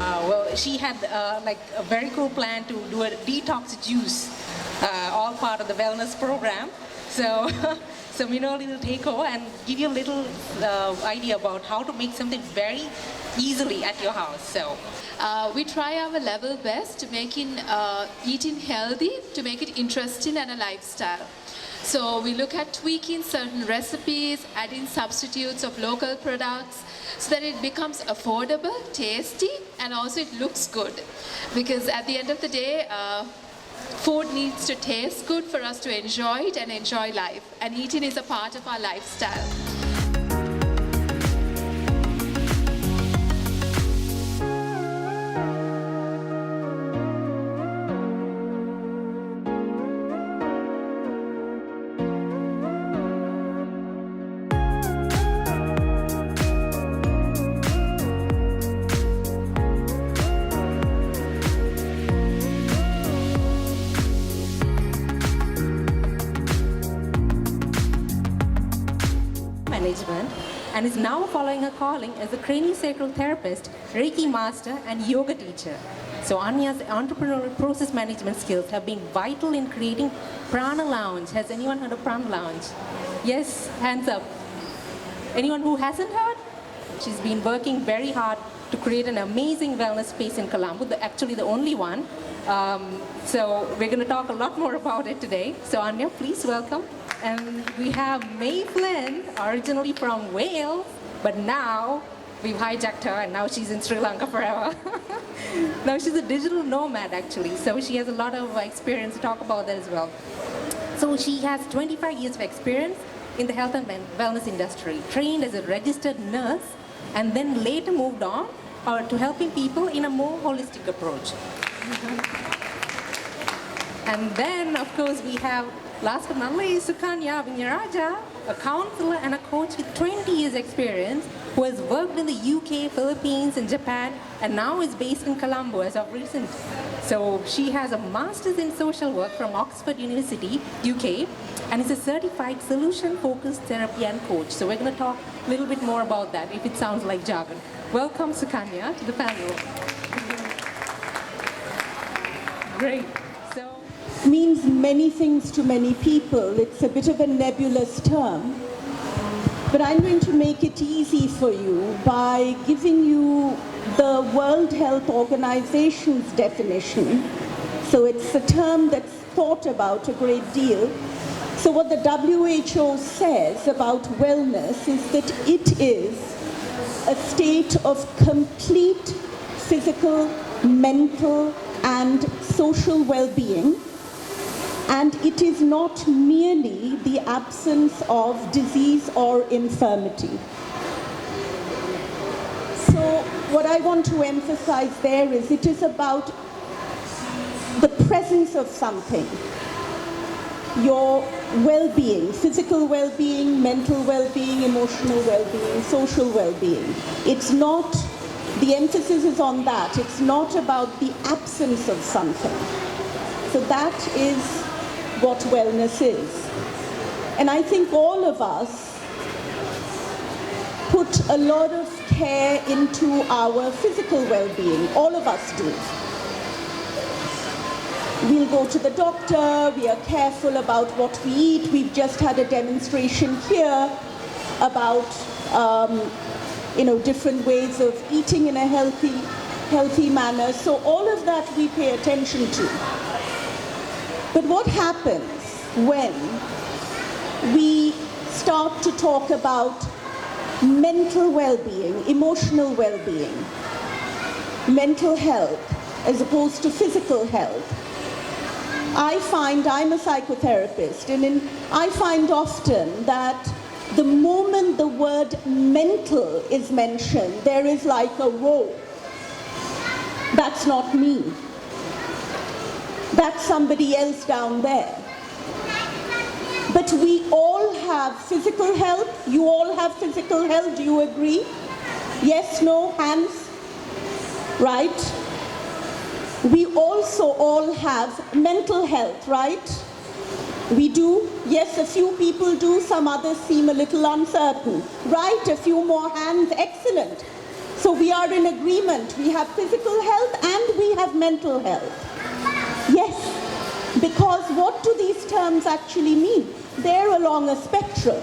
Well, she had like a very cool plan to do a detox juice, all part of the wellness program. So, so Minoli will take over and give you a little idea about how to make something very easily at your house. So, we try our level best to make eating healthy, to make it interesting and a lifestyle. So we look at tweaking certain recipes, adding substitutes of local products so that it becomes affordable, tasty, and also it looks good. Because at the end of the day, food needs to taste good for us to enjoy it and enjoy life. And eating is a part of our lifestyle. Management, and is now following her calling as a craniosacral therapist, Reiki master, and yoga teacher. So Anya's entrepreneurial process management skills have been vital in creating Prana Lounge. Has anyone heard of Prana Lounge? Yes, hands up. Anyone who hasn't heard? She's been working very hard to create an amazing wellness space in Colombo, actually the only one. So we're going to talk a lot more about it today. So Anja, please welcome. And we have Mei Flynn, originally from Wales, but now we've hijacked her and now she's in Sri Lanka forever. Now she's a digital nomad actually, so she has a lot of experience to talk about that as well. So she has 25 years of experience in the health and wellness industry, trained as a registered nurse, and then later moved on to helping people in a more holistic approach. And then, of course, we have, last but not least, Sukanya Wignaraja, a counselor and a coach with 20 years experience, who has worked in the UK, Philippines, and Japan, and now is based in Colombo as of recent. So she has a master's in social work from Oxford University, UK, and is a certified solution-focused therapy and coach. So we're going to talk a little bit more about that, if it sounds like jargon. Welcome, Sukanya, to the panel. Great. Means many things to many people. It's a bit of a nebulous term, but I'm going to make it easy for you by giving you the World Health Organization's definition. So it's a term that's thought about a great deal. So what the WHO says about wellness is that it is a state of complete physical, mental, and social well-being. And it is not merely the absence of disease or infirmity. So what I want to emphasize there is it is about the presence of something. Your well-being, physical well-being, mental well-being, emotional well-being, social well-being. It's not, the emphasis is on that. It's not about the absence of something. So that is what wellness is. And I think all of us put a lot of care into our physical well-being. All of us do. We'll go to the doctor, we are careful about what we eat. We've just had a demonstration here about different ways of eating in a healthy manner. So all of that we pay attention to. But what happens when we start to talk about mental well-being, emotional well-being, mental health, as opposed to physical health? I find, I'm a psychotherapist, and I find often that the moment the word mental is mentioned, there is like a whoa. That's not me. That's somebody else down there. But we all have physical health. You all have physical health. Do you agree? Yes, no, hands? Right? We also all have mental health, right? We do. Yes, a few people do. Some others seem a little uncertain. Right? A few more hands. Excellent. So we are in agreement. We have physical health and we have mental health. Yes, because what do these terms actually mean? They're along a spectrum.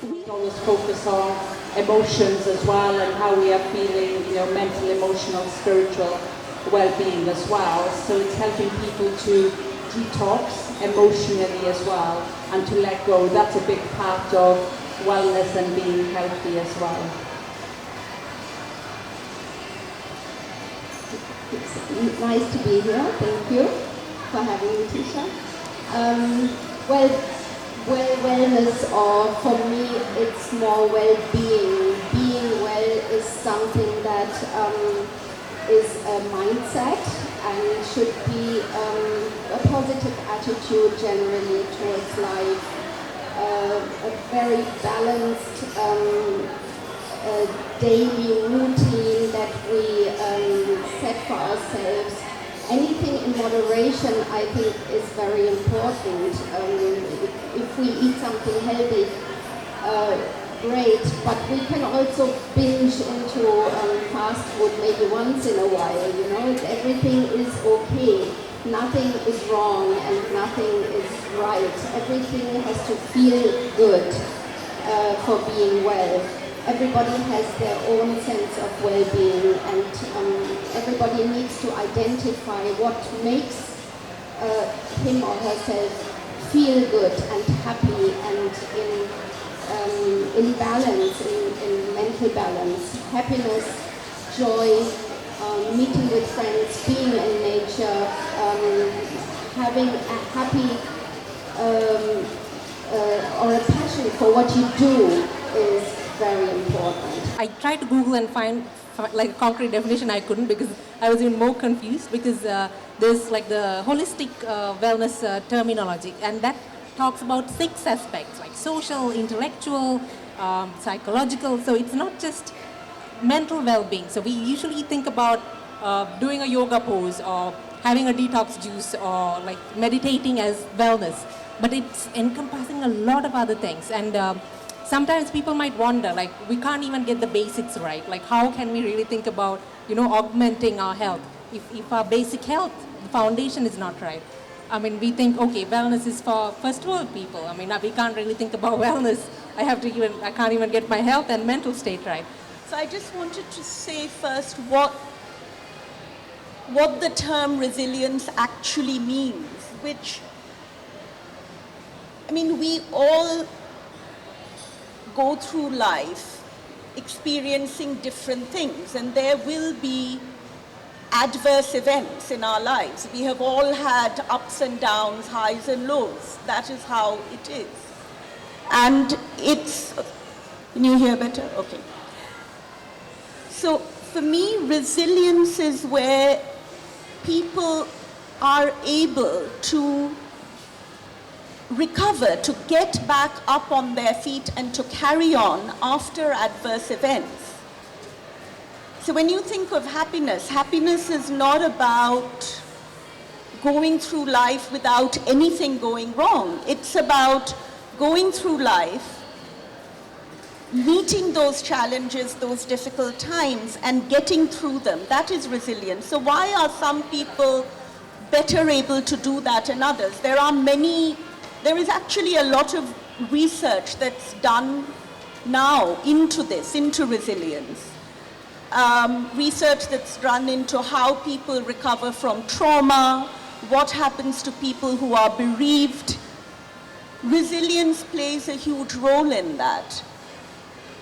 We always focus on emotions as well and how we are feeling, mental, emotional, spiritual well-being as well. So it's helping people to detox emotionally as well and to let go. That's a big part of wellness and being healthy as well. It's nice to be here. Thank you for having me, Tisha. Wellness, or for me, it's more well-being. Being well is something that is a mindset and should be a positive attitude generally towards life. A very balanced daily routine that we set for ourselves. Anything in moderation, I think, is very important. If we eat something healthy, great, but we can also binge into fast food maybe once in a while, Everything is okay. Nothing is wrong and nothing is right. Everything has to feel good for being well. Everybody has their own sense of well-being, and everybody needs to identify what makes him or herself feel good and happy and in balance, in mental balance. Happiness, joy, meeting with friends, being in nature, having a happy or a passion for what you do is very important. I tried to Google and find like a concrete definition. I couldn't, because I was even more confused, because there's like the holistic wellness terminology, and that talks about 6 aspects, like social, intellectual, psychological. So it's not just mental well-being. So we usually think about doing a yoga pose or having a detox juice or like meditating as wellness, but it's encompassing a lot of other things. And sometimes people might wonder, like, we can't even get the basics right. Like, how can we really think about, augmenting our health if our basic health, the foundation is not right? I mean, we think, okay, wellness is for first world people. I mean, we can't really think about wellness. I can't even get my health and mental state right. So I just wanted to say first what the term resilience actually means, which, I mean, we all go through life experiencing different things, and there will be adverse events in our lives. We have all had ups and downs, highs and lows. That is how it is. And can you hear better? Okay. So for me, resilience is where people are able to recover, to get back up on their feet and to carry on after adverse events. So when you think of happiness, happiness is not about going through life without anything going wrong. It's about going through life, meeting those challenges, those difficult times, and getting through them. That is resilience. So why are some people better able to do that than others? There is actually a lot of research that's done now into this, into resilience. Research that's run into how people recover from trauma, what happens to people who are bereaved. Resilience plays a huge role in that.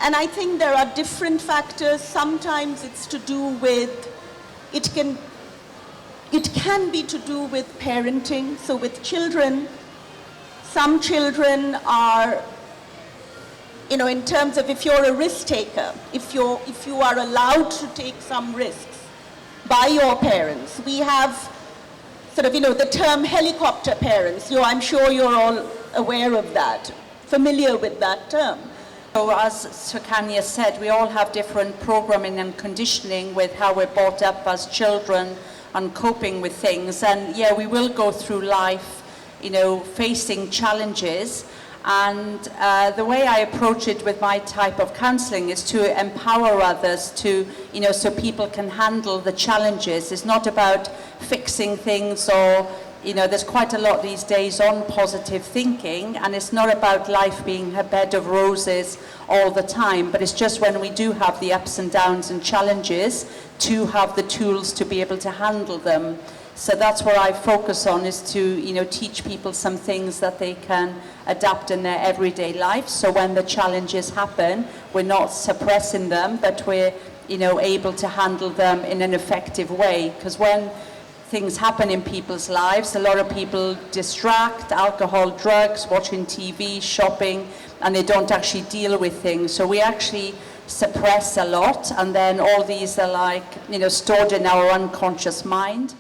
And I think there are different factors. Sometimes it's to do with, it can be to do with parenting. So with children, some children are, in terms of if you're a risk taker, if you are allowed to take some risks by your parents. We have sort of, the term helicopter parents. I'm sure you're all aware of that, familiar with that term. So as Sukanya said, we all have different programming and conditioning with how we're brought up as children and coping with things. And yeah, we will go through life, facing challenges. And the way I approach it with my type of counselling is to empower others to, so people can handle the challenges. It's not about fixing things or, there's quite a lot these days on positive thinking, and it's not about life being a bed of roses all the time, but it's just when we do have the ups and downs and challenges to have the tools to be able to handle them. So that's what I focus on, is to, teach people some things that they can adapt in their everyday life. So when the challenges happen, we're not suppressing them, but we're, able to handle them in an effective way. Because when things happen in people's lives, a lot of people distract, alcohol, drugs, watching TV, shopping, and they don't actually deal with things. So we actually suppress a lot, and then all these are like, stored in our unconscious mind.